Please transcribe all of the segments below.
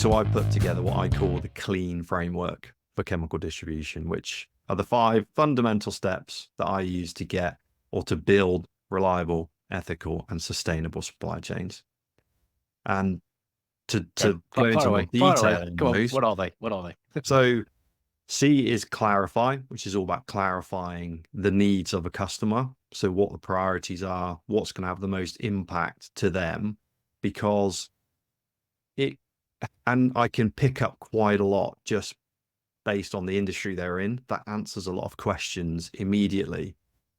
So I put together what I call the clean framework for chemical distribution, which are the 5 fundamental steps that I use to get or to build reliable, ethical, and sustainable supply chains. And to go into more detail on Come on, those. what are they? So C is clarify, which is all about clarifying the needs of a customer. So what the priorities are, what's going to have the most impact to them, because and I can pick up quite a lot just based on the industry they're in. That answers a lot of questions immediately.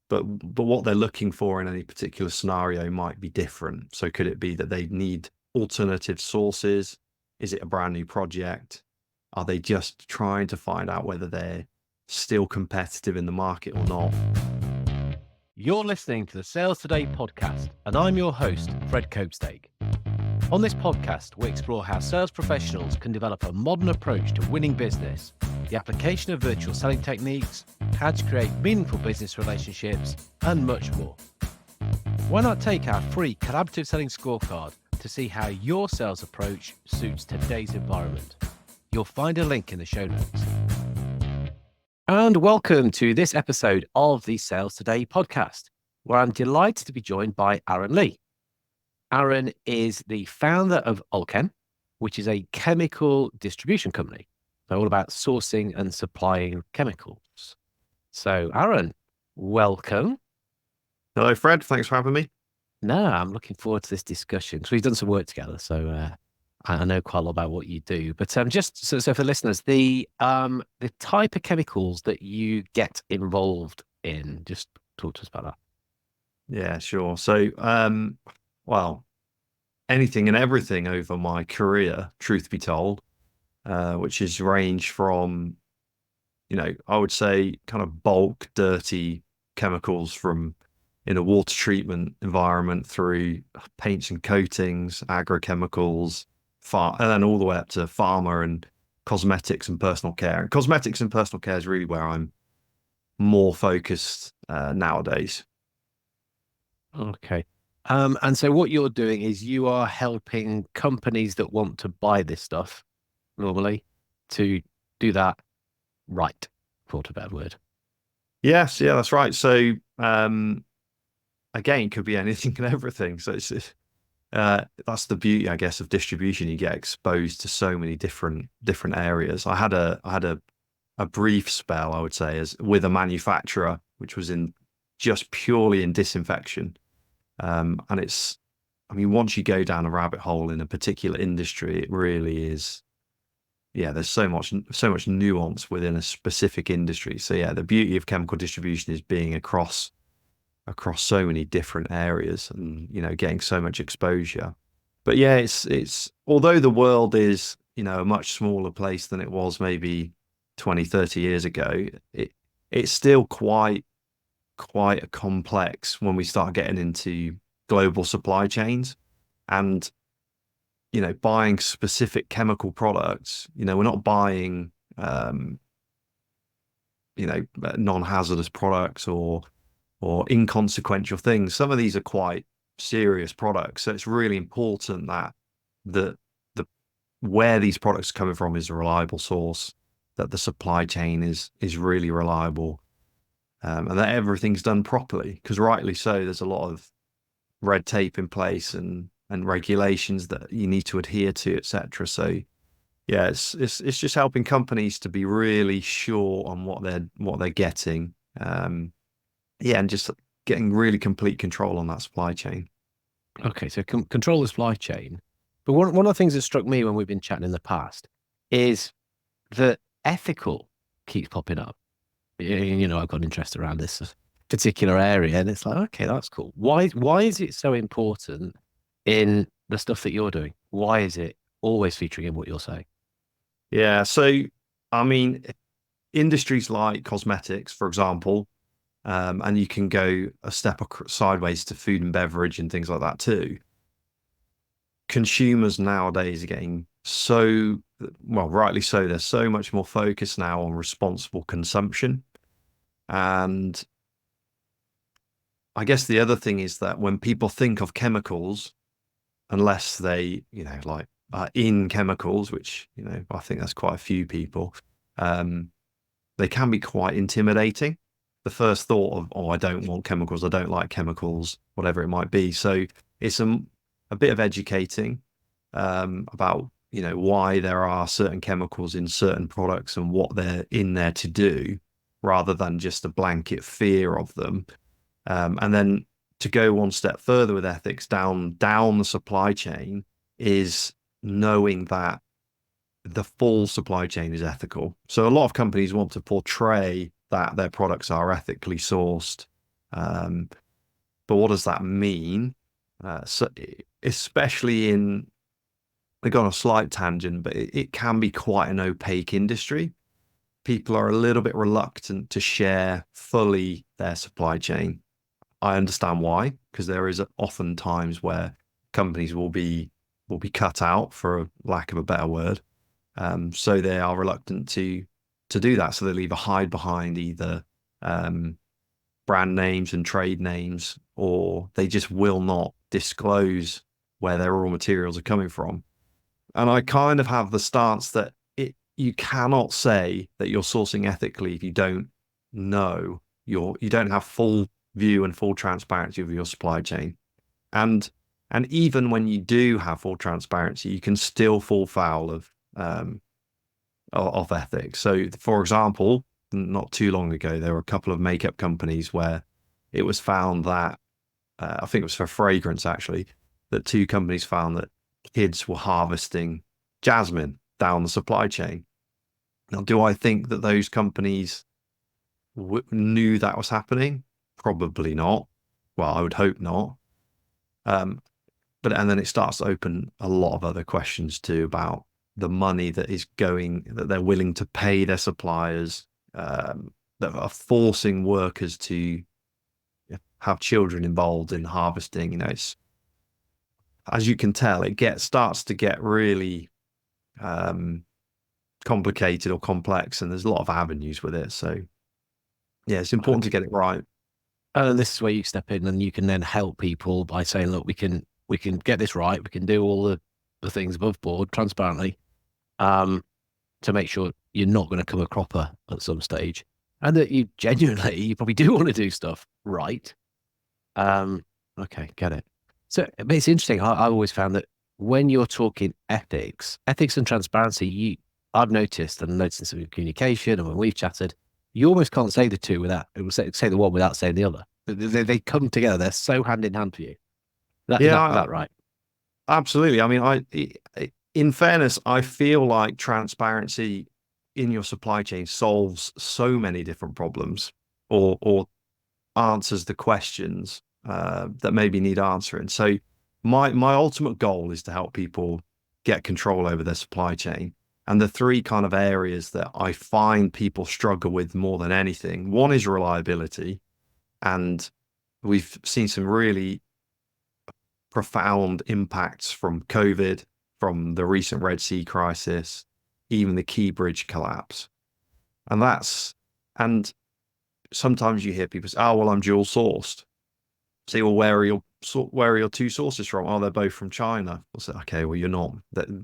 But what they're looking for in any particular scenario might be different. So could it be that they need alternative sources? Is it a brand new project? Are they just trying to find out whether they're still competitive in the market or not? You're listening to the Sales Today podcast, and I'm your host, Fred Copestake. On this podcast, we explore how sales professionals can develop a modern approach to winning business, the application of virtual selling techniques, how to create meaningful business relationships, and much more. Why not take our free collaborative selling scorecard to see how your sales approach suits today's environment? You'll find a link in the show notes. And welcome to this episode of the Sales Today podcast, where I'm delighted to be joined by Aaron Lee. Aaron is the founder of Alchem, which is a chemical distribution company. So all about sourcing and supplying chemicals. So Aaron, welcome. Hello, Fred. Thanks for having me. No, I'm looking forward to this discussion because we've done some work together. So I know quite a lot about what you do. But just so for listeners, the type of chemicals that you get involved in, just talk to us about that. Yeah, sure. So, well, anything and everything over my career, truth be told, which has ranged from, I would say kind of bulk, dirty chemicals from in a water treatment environment through paints and coatings, agrochemicals, and then all the way up to pharma and cosmetics and personal care. And cosmetics and personal care is really where I'm more focused nowadays. Okay. And so what you're doing is you are helping companies that want to buy this stuff normally to do that right, for want of a bad word. Yes, yeah, that's right. So again, it could be anything and everything. So it's that's the beauty, I guess, of distribution. You get exposed to so many different areas. I had a brief spell, I would say, as with a manufacturer, which was just purely in disinfection. And once you go down a rabbit hole in a particular industry, it really is, there's so much nuance within a specific industry. So yeah, the beauty of chemical distribution is being across so many different areas and, getting so much exposure. But yeah, it's although the world is, a much smaller place than it was maybe 20, 30 years ago, it's still quite a complex when we start getting into global supply chains and, buying specific chemical products. We're not buying, non-hazardous products or inconsequential things. Some of these are quite serious products. So it's really important that the where these products are coming from is a reliable source, that the supply chain is really reliable, and that everything's done properly. Because rightly so, there's a lot of red tape in place and regulations that you need to adhere to, etc. So yeah, it's just helping companies to be really sure on what they're getting. And just getting really complete control on that supply chain. Okay, so control the supply chain. But one of the things that struck me when we've been chatting in the past is that ethical keeps popping up. I've got an interest around this particular area, and it's like, okay, that's cool. Why is it so important in the stuff that you're doing? Why is it always featuring in what you're saying? Yeah, so industries like cosmetics, for example, and you can go a step sideways to food and beverage and things like that too. Consumers nowadays are getting rightly so, there's so much more focus now on responsible consumption. And I guess the other thing is that when people think of chemicals, unless they, like in chemicals, which, I think that's quite a few people, they can be quite intimidating. The first thought of, oh, I don't want chemicals, I don't like chemicals, whatever it might be. So it's a bit of educating about, why there are certain chemicals in certain products and what they're in there to do, rather than just a blanket fear of them. And then to go one step further with ethics down the supply chain is knowing that the full supply chain is ethical. So a lot of companies want to portray that their products are ethically sourced. But what does that mean? So especially they go on a slight tangent, but it can be quite an opaque industry. People are a little bit reluctant to share fully their supply chain. I understand why, because there is often times where companies will be cut out, for a lack of a better word. So they are reluctant to do that. So they'll either hide behind either brand names and trade names, or they just will not disclose where their raw materials are coming from. And I kind of have the stance that you cannot say that you're sourcing ethically if you don't know you don't have full view and full transparency of your supply chain. And even when you do have full transparency, you can still fall foul of ethics. So, for example, not too long ago, there were a couple of makeup companies where it was found that I think it was for fragrance actually, that two companies found that kids were harvesting jasmine down the supply chain. Now, do I think that those companies knew that was happening? Probably not. Well, I would hope not. And then it starts to open a lot of other questions too about the money that they're willing to pay their suppliers, that are forcing workers to have children involved in harvesting. It's, as you can tell, starts to get really complicated or complex, and there's a lot of avenues with it. So yeah, it's important to get it right. And this is where you step in, and you can then help people by saying, look, we can get this right. We can do all the things above board transparently, to make sure you're not going to come a cropper at some stage, and that you probably do want to do stuff right. Okay, get it. So it's interesting. I always found that when you're talking ethics and transparency, I've noticed, and noticed this with communication, and when we've chatted, you almost can't say the two without say the one without saying the other. They come together. They're so hand in hand for you. Is that right? Absolutely. I mean, in fairness, I feel like transparency in your supply chain solves so many different problems, or answers the questions that maybe need answering. So my ultimate goal is to help people get control over their supply chain. And the three kind of areas that I find people struggle with more than anything, one is reliability. And we've seen some really profound impacts from COVID, from the recent Red Sea crisis, even the Key Bridge collapse. And sometimes you hear people say, oh, well, I'm dual sourced. Say, well, where are your two sources from? Oh, they're both from China. I'll say, okay, well, you're not.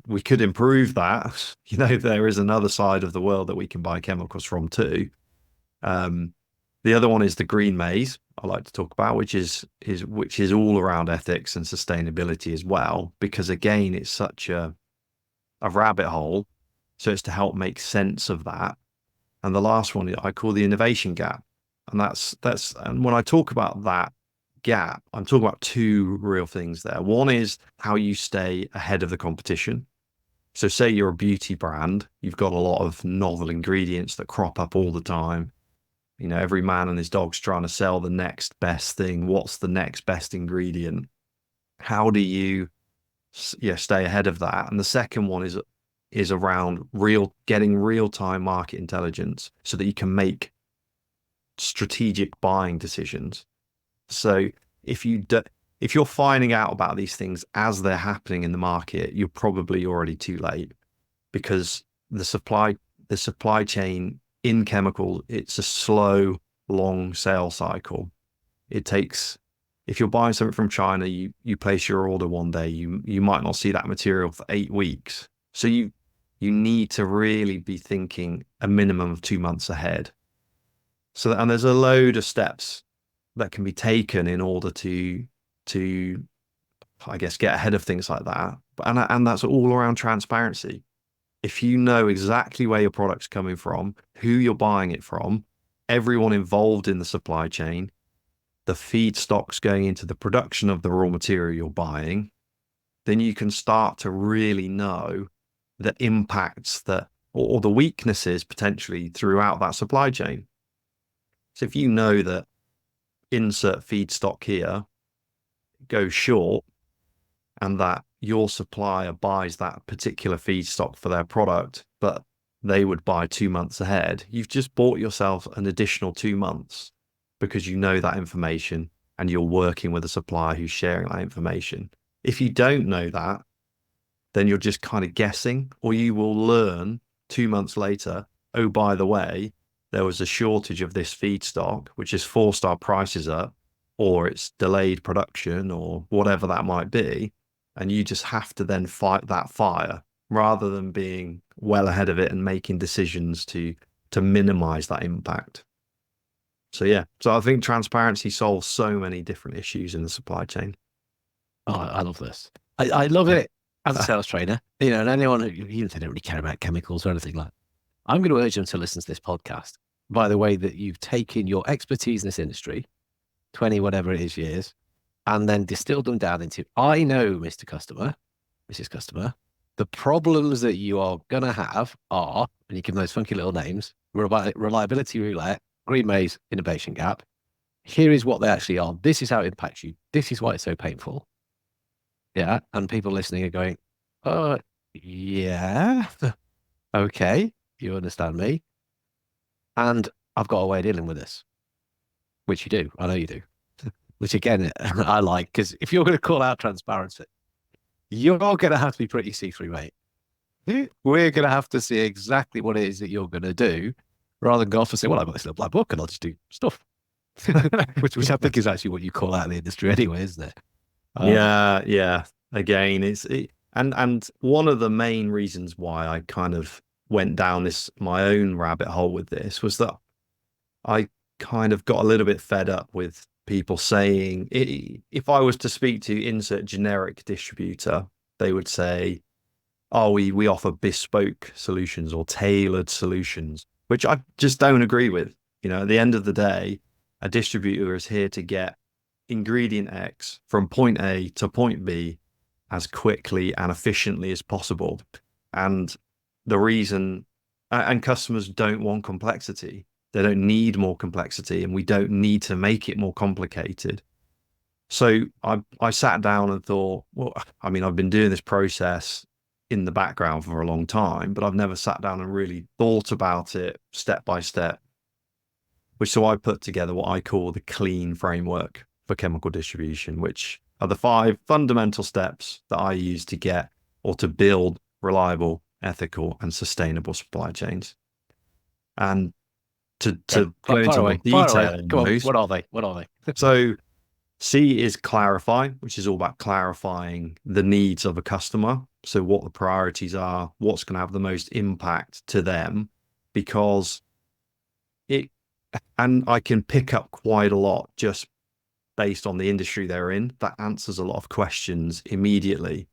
We could improve that. There is another side of the world that we can buy chemicals from too. The other one is the green maze I like to talk about, which is all around ethics and sustainability as well, because again, it's such a rabbit hole. So it's to help make sense of that. And the last one I call the innovation gap. And and when I talk about that gap, I'm talking about two real things there. One is how you stay ahead of the competition. So say you're a beauty brand, you've got a lot of novel ingredients that crop up all the time. Every man and his dog's trying to sell the next best thing. What's the next best ingredient? How do you stay ahead of that? And the second one is around getting real-time market intelligence so that you can make strategic buying decisions. So if you're finding out about these things as they're happening in the market, you're probably already too late, because the supply chain in chemical, it's a slow, long sales cycle. It takes if you're buying something from China, you place your order one day, you might not see that material for 8 weeks. So you need to really be thinking a minimum of 2 months ahead. So, and there's a load of steps that can be taken in order to I guess get ahead of things like that. And that's all around transparency. If you know exactly where your product's coming from, who you're buying it from, everyone involved in the supply chain, the feedstocks going into the production of the raw material you're buying, then you can start to really know the impacts that, or the weaknesses potentially throughout that supply chain. So if you know that insert feedstock here goes short and that your supplier buys that particular feedstock for their product, but they would buy 2 months ahead, you've just bought yourself an additional 2 months because you know that information and you're working with a supplier who's sharing that information. If you don't know that, then you're just kind of guessing, or you will learn 2 months later, oh, by the way, there was a shortage of this feedstock, which has forced our prices up, or it's delayed production, or whatever that might be. And you just have to then fight that fire rather than being well ahead of it and making decisions to minimize that impact. So yeah, so I think transparency solves so many different issues in the supply chain. Oh, I love this. I love it as a sales trainer, and anyone who, even if they don't really care about chemicals or anything like that, I'm going to urge them to listen to this podcast by the way that you've taken your expertise in this industry, 20, whatever it is years, and then distilled them down into, I know, Mr. Customer, Mrs. Customer, the problems that you are going to have are, and you give them those funky little names, reliability roulette, green maze, innovation gap. Here is what they actually are. This is how it impacts you. This is why it's so painful. Yeah. And people listening are going, yeah, okay, you understand me. And I've got a way of dealing with this, which you do. I know you do. Which again, I like, because if you're going to call out transparency, you're going to have to be pretty see-through, mate. We're going to have to see exactly what it is that you're going to do, rather than go off and say, well, I've got this little black book and I'll just do stuff. which I think is actually what you call out in the industry anyway, isn't it? Yeah. Again, and one of the main reasons why I kind of went down my own rabbit hole with this was that I kind of got a little bit fed up with people saying, if I was to speak to insert generic distributor, they would say, oh, we offer bespoke solutions or tailored solutions, which I just don't agree with. At the end of the day, a distributor is here to get ingredient X from point A to point B as quickly and efficiently as possible. And the reason, and customers don't want complexity. They don't need more complexity, and we don't need to make it more complicated. So I sat down and thought, well, I mean, I've been doing this process in the background for a long time, but I've never sat down and really thought about it step by step. So I put together what I call the clean framework for chemical distribution, which are the 5 fundamental steps that I use to get or to build reliable, ethical, and sustainable supply chains. And to go into more detail, what are they? So C is clarify, which is all about clarifying the needs of a customer. So what the priorities are, what's going to have the most impact to them, because and I can pick up quite a lot just based on the industry they're in. That answers a lot of questions immediately.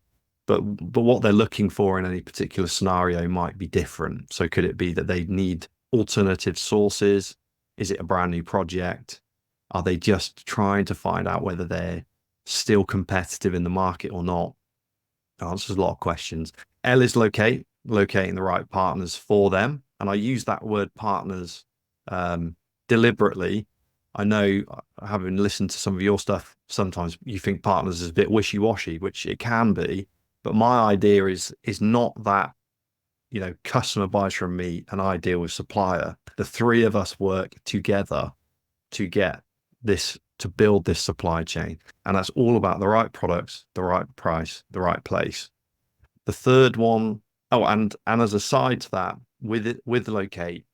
But what they're looking for in any particular scenario might be different. So could it be that they need alternative sources? Is it a brand new project? Are they just trying to find out whether they're still competitive in the market or not? It answers a lot of questions. L is locating the right partners for them. And I use that word partners deliberately. I know, having listened to some of your stuff, sometimes you think partners is a bit wishy-washy, which it can be. But my idea is not that, customer buys from me and I deal with supplier. The 3 of us work together to get this, to build this supply chain. And that's all about the right products, the right price, the right place. The third one, and as a side to that, with locate,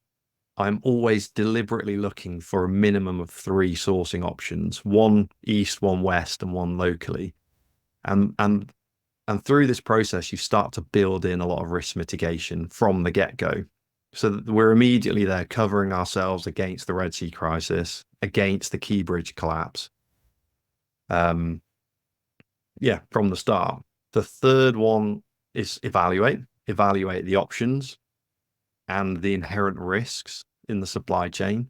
I'm always deliberately looking for a minimum of 3 sourcing options, one east, one west, and one locally. And and and through this process, you start to build in a lot of risk mitigation from the get-go. So that we're immediately there covering ourselves against the Red Sea crisis, against the Key Bridge collapse. Yeah, from the start. The third one is evaluate the options and the inherent risks in the supply chain.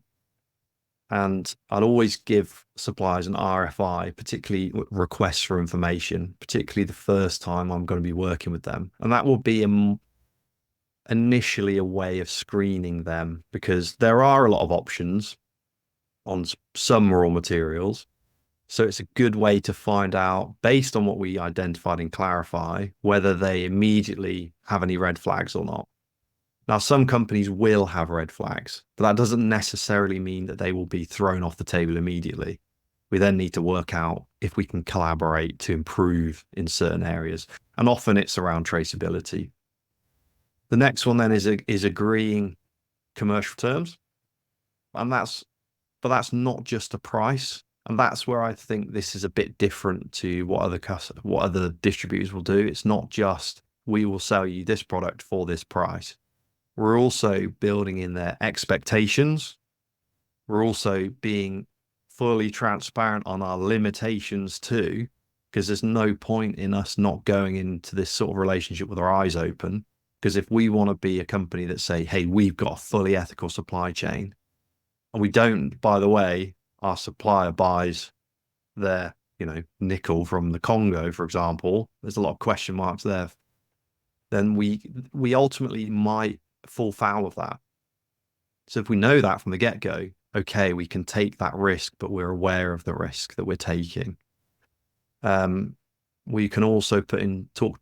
And I'd always give suppliers an RFI, particularly requests for information, particularly the first time I'm going to be working with them. And that will be initially a way of screening them, because there are a lot of options on some raw materials. So it's a good way to find out, based on what we identified and clarify, whether they immediately have any red flags or not. Now, some companies will have red flags, but that doesn't necessarily mean that they will be thrown off the table immediately. We then need to work out if we can collaborate to improve in certain areas. And often it's around traceability. The next one then is agreeing commercial terms. And that's not just a price. And that's where I think this is a bit different to what other distributors will do. It's not just, we will sell you this product for this price. We're also building in their expectations. We're also being fully transparent on our limitations too, because there's no point in us not going into this sort of relationship with our eyes open. Because if we want to be a company that say, hey, we've got a fully ethical supply chain, and we don't, by the way, our supplier buys their, nickel from the Congo, for example, there's a lot of question marks there, then we ultimately might fall foul of that. So if we know that from the get-go, okay, we can take that risk, but we're aware of the risk that we're taking. We can also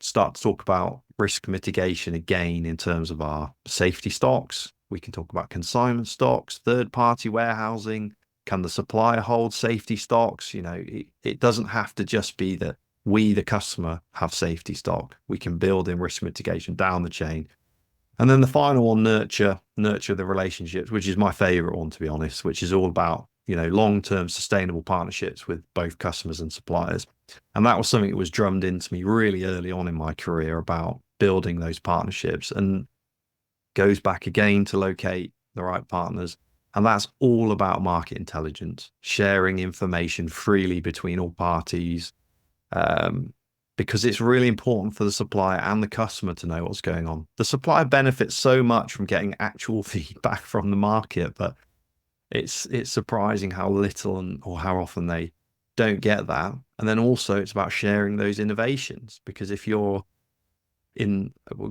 start to talk about risk mitigation again in terms of our safety stocks. We can talk about consignment stocks, third-party warehousing. Can the supplier hold safety stocks? It doesn't have to just be that we, the customer, have safety stock. We can build in risk mitigation down the chain. And then the final one, nurture the relationships, which is my favorite one, to be honest, which is all about, long-term sustainable partnerships with both customers and suppliers. And that was something that was drummed into me really early on in my career, about building those partnerships, and goes back again to locate the right partners. And that's all about market intelligence, sharing information freely between all parties, because it's really important for the supplier and the customer to know what's going on. The supplier benefits so much from getting actual feedback from the market, but it's surprising how little or how often they don't get that. And then also it's about sharing those innovations, because if we'll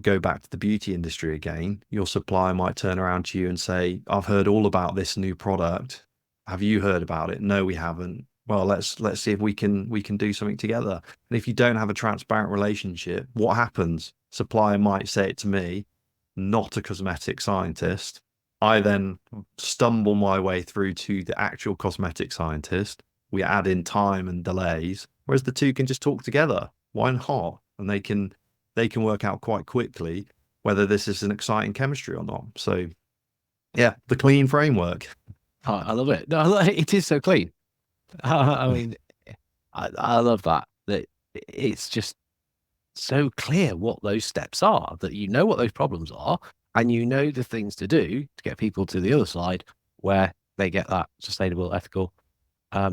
go back to the beauty industry again, your supplier might turn around to you and say, I've heard all about this new product. Have you heard about it? No, we haven't. Well, let's see if we can do something together. And if you don't have a transparent relationship, what happens? Supplier might say it to me, not a cosmetic scientist. I then stumble my way through to the actual cosmetic scientist. We add in time and delays, whereas the two can just talk together. Why not? And they can work out quite quickly whether this is an exciting chemistry or not. So yeah, the clean framework. Oh, I love it. No, it is so clean. I mean, I love that it's just so clear what those steps are, that you know what those problems are, and you know the things to do to get people to the other side where they get that sustainable, ethical,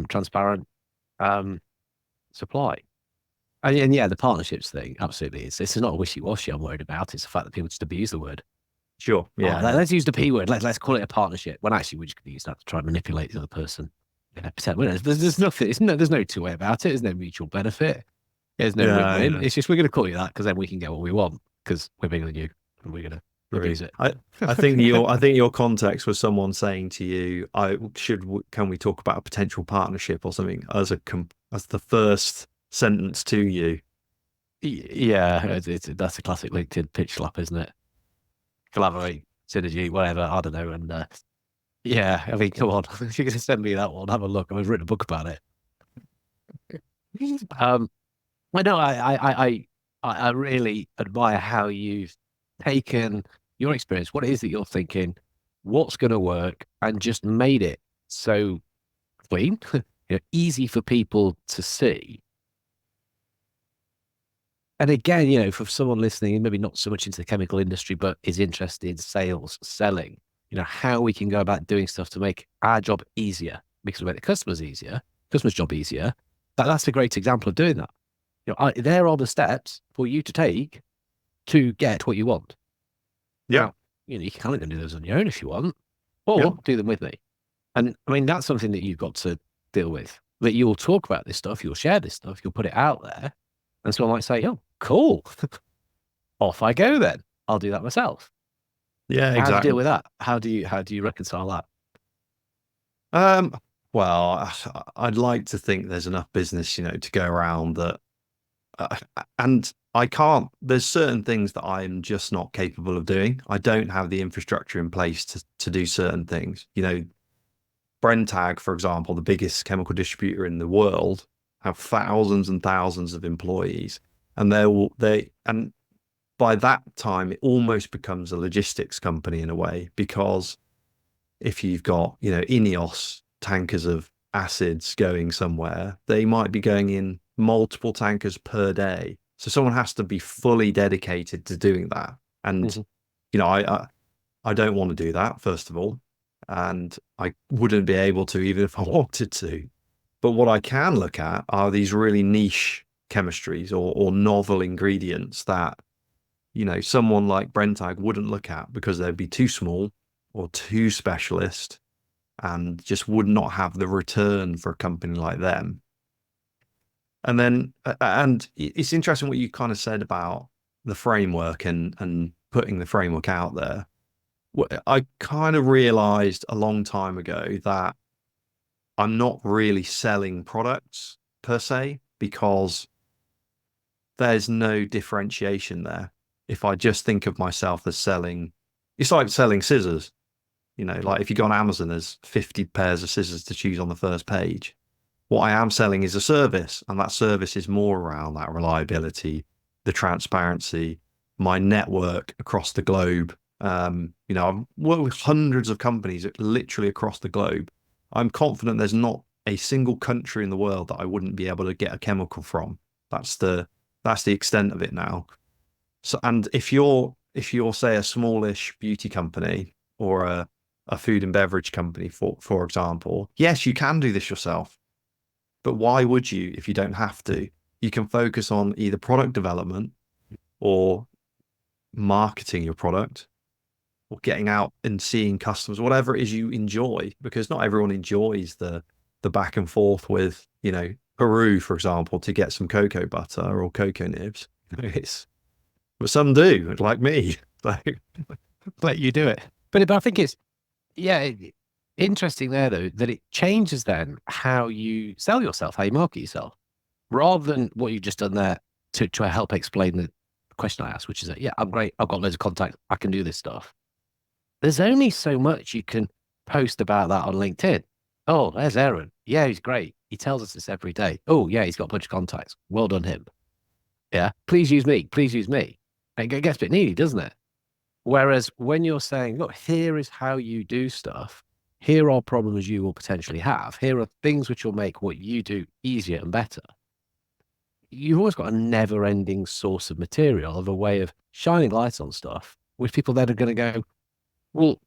transparent supply. And yeah, the partnerships thing, absolutely. It's not a wishy-washy I'm worried about. It's the fact that people just abuse the word. Sure. Yeah. Let's use the P word. Let's call it a partnership. When actually we're just going to use that to try and manipulate the other person. There's nothing. There's no two way about it. There's no mutual benefit. There's no win-win. It's just, we're going to call you that because then we can get what we want because we're bigger than you and we're going to abuse it. I think your context was someone saying to you, can we talk about a potential partnership or something as the first sentence to you? Yeah, that's a classic LinkedIn pitch slap, isn't it? Collaborate, synergy, whatever. I don't know. And yeah, I mean, come on, if you're going to send me that one, have a look. I've written a book about it. I know. I really admire how you've taken your experience. What it is that you're thinking, what's going to work, and just made it so clean, easy for people to see. And again, for someone listening, maybe not so much into the chemical industry, but is interested in sales, selling, how we can go about doing stuff to make our job easier, because we make the customer's job easier. That's a great example of doing that. There are the steps for you to take to get what you want. Yeah. Now, you can kind of do those on your own if you want, or Yeah. do them with me. And I mean, that's something that you've got to deal with, that you'll talk about this stuff, you'll share this stuff, you'll put it out there. And someone might say, oh, cool. Off I go then. I'll do that myself. Yeah, exactly. How do you deal with that? How do you reconcile that? Well, I'd like to think there's enough business, to go around that, and I can't, there's certain things that I'm just not capable of doing. I don't have the infrastructure in place to do certain things. Brenntag, for example, the biggest chemical distributor in the world, have thousands and thousands of employees, and and by that time it almost becomes a logistics company in a way, because if you've got Ineos tankers of acids going somewhere, they might be going in multiple tankers per day, so someone has to be fully dedicated to doing that. And I don't want to do that, first of all, and I wouldn't be able to even if I wanted to. But what I can look at are these really niche chemistries or novel ingredients that, someone like Brenntag wouldn't look at because they'd be too small or too specialist and just would not have the return for a company like them. And then, and it's interesting what you kind of said about the framework and putting the framework out there. I kind of realized a long time ago that I'm not really selling products per se, because there's no differentiation there. If I just think of myself as selling, it's like selling scissors. Like if you go on Amazon, there's 50 pairs of scissors to choose on the first page. What I am selling is a service, and that service is more around that reliability, the transparency, my network across the globe. I've worked with hundreds of companies literally across the globe. I'm confident there's not a single country in the world that I wouldn't be able to get a chemical from. That's the extent of it now. So, and if you're say a smallish beauty company or a food and beverage company, for example, yes, you can do this yourself. But why would you if you don't have to? You can focus on either product development or marketing your product, or getting out and seeing customers, whatever it is you enjoy, because not everyone enjoys the back and forth with, Peru, for example, to get some cocoa butter or cocoa nibs. But some do, like me. Like, Let you do it. But I think it's, interesting there, though, that it changes then how you sell yourself, how you market yourself, rather than what you've just done there to help explain the question I asked, which is that, I'm great, I've got loads of contacts, I can do this stuff. There's only so much you can post about that on LinkedIn. Oh, there's Aaron. Yeah, he's great. He tells us this every day. Oh, yeah, he's got a bunch of contacts. Well done, him. Yeah, please use me. Please use me. It gets a bit needy, doesn't it? Whereas when you're saying, look, here is how you do stuff. Here are problems you will potentially have. Here are things which will make what you do easier and better. You've always got a never-ending source of material, of a way of shining lights on stuff, which people then are going to go, well,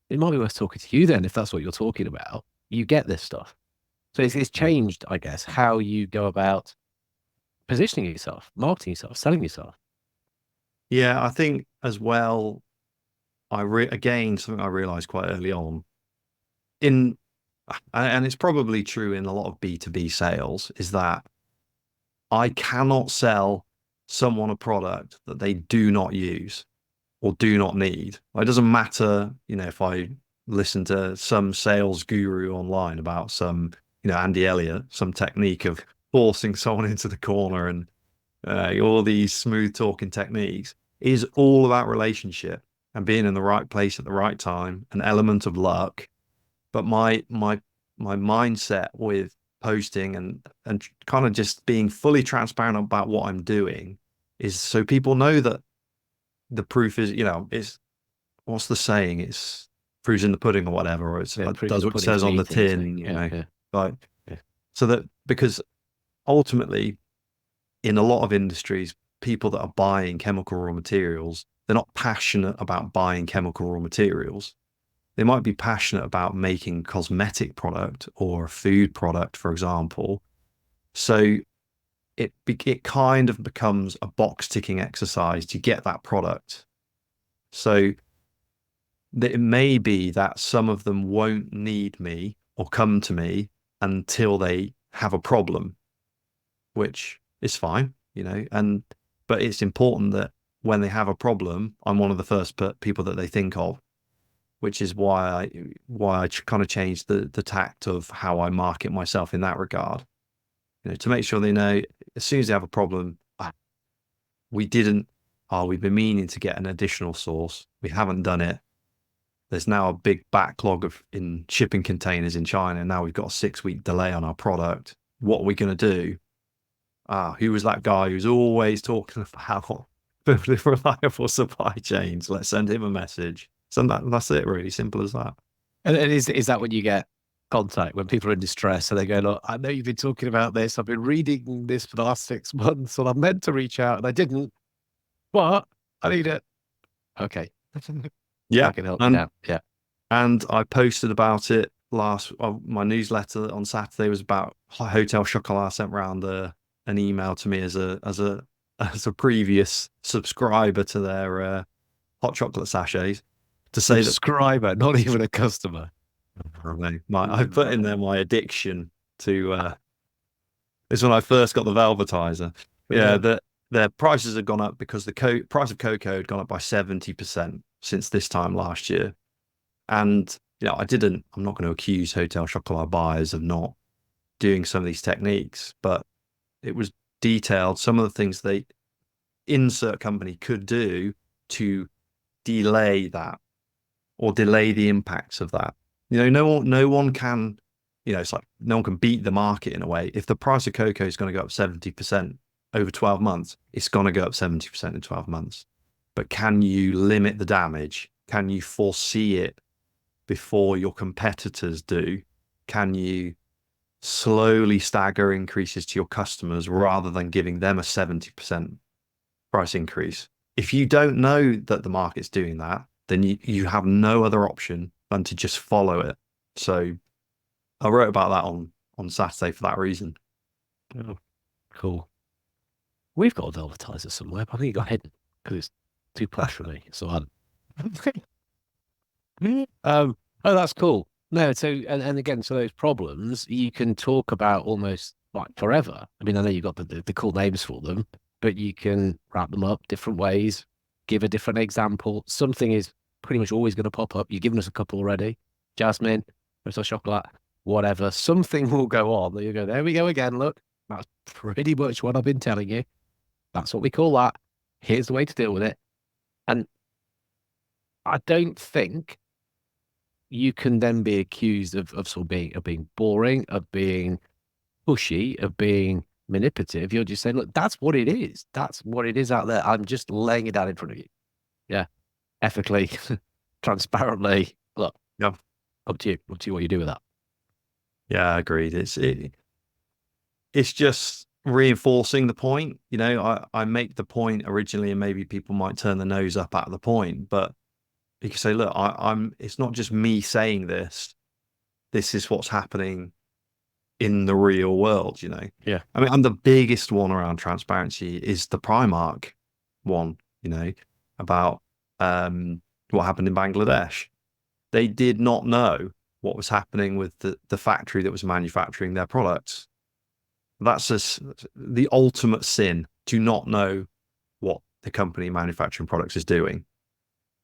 it might be worth talking to you then, if that's what you're talking about. You get this stuff. So it's changed, I guess, how you go about positioning yourself, marketing yourself, selling yourself. Yeah, I think as well, again, something I realized quite early on and it's probably true in a lot of B2B sales, is that I cannot sell someone a product that they do not use or do not need. It doesn't matter, if I listen to some sales guru online about some, Andy Elliott, some technique of forcing someone into the corner and all these smooth talking techniques, is all about relationship and being in the right place at the right time, an element of luck. But my mindset with posting and kind of just being fully transparent about what I'm doing is so people know that the proof is, what's the saying? It's proof's in the pudding or whatever, or Yeah, it proof in does the what it pudding's says in on the the eating tin, thing. you Yeah, know, yeah, like, yeah. so that, because ultimately in a lot of industries, people that are buying chemical raw materials, they're not passionate about buying chemical raw materials. They might be passionate about making cosmetic product or a food product, for example. So it kind of becomes a box ticking exercise to get that product. So that it may be that some of them won't need me or come to me until they have a problem, which is fine, you know, but it's important that when they have a problem, I'm one of the first people that they think of, which is why I kind of changed the tact of how I market myself in that regard, you know, to make sure they know as soon as they have a problem, we didn't, we've been meaning to get an additional source. We haven't done it. There's now a big backlog in shipping containers in China. And now we've got a 6-week delay on our product. What are we going to do? Who was that guy who's always talking about reliable supply chains? Let's send him a message. So that's it, really simple as that. And is that when you get contact, when people are in distress and they go, look, I know you've been talking about this. I've been reading this for the last 6 months and I meant to reach out and I didn't, but I need it. Okay. Yeah. I can help you now. Yeah. And I posted about it my newsletter on Saturday was about Hotel Chocolat. I sent around an email to me as a previous subscriber to their hot chocolate sachets to say that Subscriber, not even a customer. I put in there my addiction to this when I first got the Velvetizer. Yeah, that their prices have gone up because the price of cocoa had gone up by 70% since this time last year. And you know, I'm not going to accuse Hotel Chocolat buyers of not doing some of these techniques, but it was detailed some of the things they insert company could do to delay that or delay the impacts of that. You know, no one can, you know, it's like no one can beat the market in a way. If the price of cocoa is going to go up 70% over 12 months, it's going to go up 70% in 12 months. But can you limit the damage? Can you foresee it before your competitors do? Can you slowly stagger increases to your customers rather than giving them a 70% price increase? If you don't know that the market's doing that, then you have no other option than to just follow it. So I wrote about that on Saturday for that reason. Oh, cool. We've got a Velvetizer somewhere, but I think it got hidden because it's too plush for me. So oh, that's cool. No, so and again, so those problems you can talk about almost like forever. I mean, I know you've got the cool names for them, but you can wrap them up different ways, give a different example. Something is pretty much always going to pop up. You've given us a couple already. Jasmine, Crystal Chocolate, whatever. Something will go on. You go, there we go again. Look, that's pretty much what I've been telling you. That's what we call that. Here's the way to deal with it. And I don't think you can then be accused of sort of being boring, of being pushy, of being manipulative. You're just saying, look, that's what it is. That's what it is out there. I'm just laying it out in front of you. Yeah. Ethically, transparently. Look, Yeah. up to you. Up to you what you do with that. Yeah, agreed. It's just reinforcing the point. You know, I make the point originally and maybe people might turn the nose up at the point, but you can say, look, it's not just me saying this. This is what's happening in the real world, you know? Yeah. I mean, the biggest one around transparency is the Primark one, you know, about what happened in Bangladesh. They did not know what was happening with the factory that was manufacturing their products. That's the ultimate sin, to not know what the company manufacturing products is doing.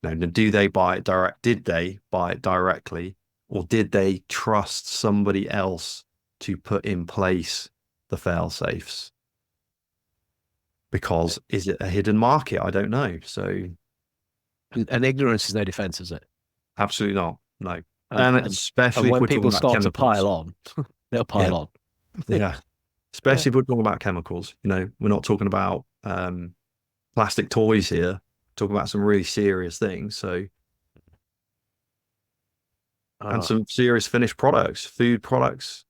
Now, do they buy it direct? Did they buy it directly, or did they trust somebody else to put in place the fail safes? Because is it a hidden market? I don't know. So, And ignorance is no defense, is it? absolutely not. No. And Especially if when we're talking people about start to chemicals. pile on, they'll pile on. Yeah. Especially if we're talking about chemicals. You know, we're not talking about plastic toys here. We're talking about some really serious things. So and Oh, some serious finished products, food products,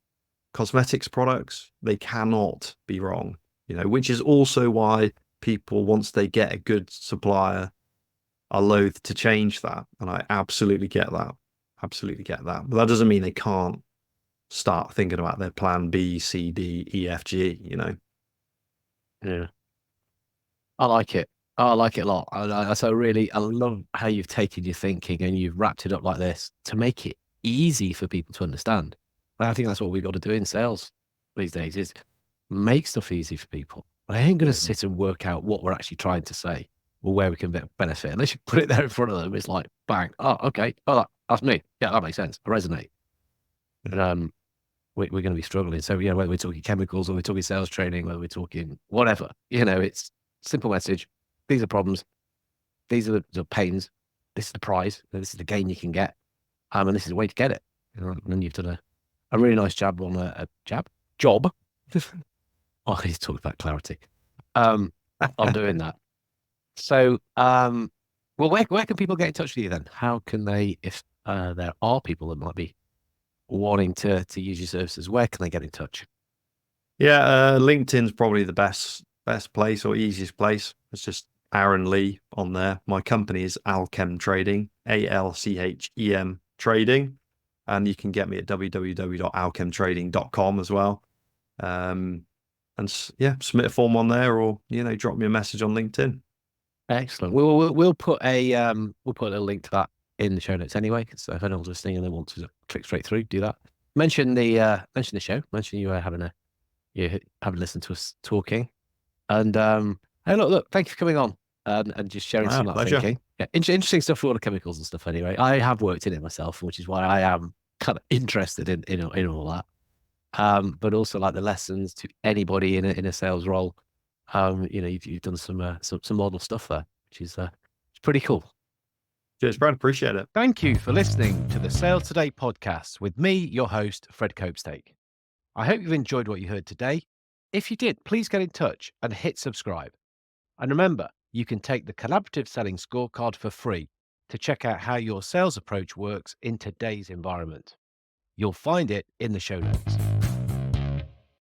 cosmetics products. They cannot be wrong, which is also why people, once they get a good supplier, are loath to change that. And I absolutely get that. Absolutely get that. But that doesn't mean they can't start thinking about their plan B, C, D, E, F, G. yeah. I like it. I like it a lot. I love how you've taken your thinking and you've wrapped it up like this to make it easy for people to understand. And I think that's what we've got to do in sales these days is make stuff easy for people. I ain't going to Yeah. sit and work out what we're actually trying to say or where we can benefit. Unless you put it there in front of them, it's like, bang. Oh, okay. Oh, that's me. Yeah, that makes sense. I resonate. And we're going to be struggling. So, whether we're talking chemicals or we're talking sales training, whether we're talking whatever, it's simple message. These are problems. These are the pains. This is the prize. This is the gain you can get. And this is the way to get it. And then you've done a really nice job on job. Oh, he's talking about clarity. On doing that. So, well, where can people get in touch with you then? How can they, if there are people that might be wanting to use your services, where can they get in touch? Yeah, LinkedIn's probably the best place or easiest place. It's just Aaron Lee on there. My company is Alchem Trading, Alchem Trading, and you can get me at www.alchemtrading.com as well. And yeah, submit a form on there, or drop me a message on LinkedIn. Excellent. We'll put a link to that in the show notes anyway. So if anyone's listening and they want to click straight through, do that. Mention the show. Mention you having listened to us talking. And hey, look, thank you for coming on and just sharing some of that Pleasure. thinking. Yeah, interesting stuff for all the chemicals and stuff. Anyway, I have worked in it myself, which is why I am kind of interested in all that. But also like the lessons to anybody in a sales role. You've done some model stuff there, which is it's pretty cool. Cheers, Brad. Appreciate it. Thank you for listening to the Sales Today podcast with me, your host, Fred Copestake. I hope you've enjoyed what you heard today. If you did, please get in touch and hit subscribe. And remember, you can take the collaborative selling scorecard for free to check out how your sales approach works in today's environment. You'll find it in the show notes.